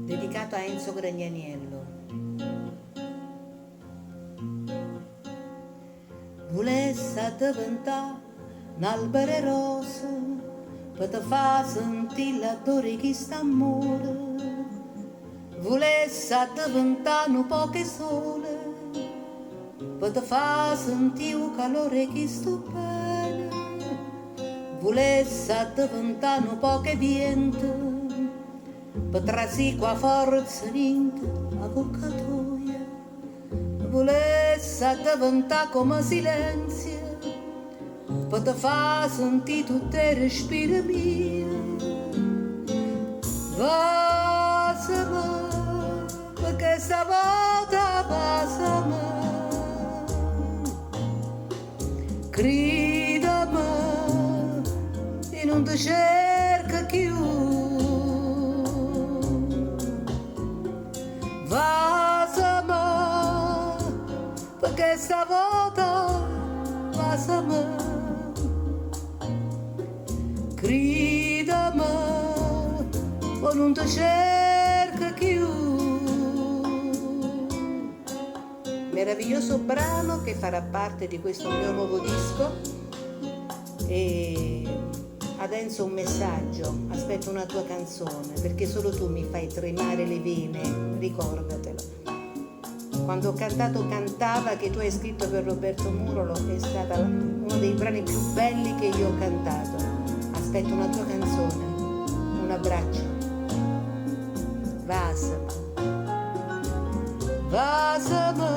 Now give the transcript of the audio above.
dedicato a Enzo Gragnaniello. Volesse diventare un albero rosa per te far sentire l'odore che sta amore. Volesse diventare un po' che sole per te far sentire il calore che sto bene. Volesse diventare un po' che vento per trasì qua forza niente avvocatoia. Volesse diventare come silenzio per te far sentire tutte le respire mie. Vasami, perché stavolta vasami, gridami e non ti cerca più. Vasami, perché stavolta vasami, gridami o non ti cerca più. Meraviglioso brano che farà parte di questo mio nuovo disco. E adesso un messaggio, aspetto una tua canzone, perché solo tu mi fai tremare le vene, ricordatelo. Quando ho cantato Cantava, che tu hai scritto per Roberto Murolo, è stato uno dei brani più belli che io ho cantato. Aspetto una tua canzone, un abbraccio. Vasami, vasami,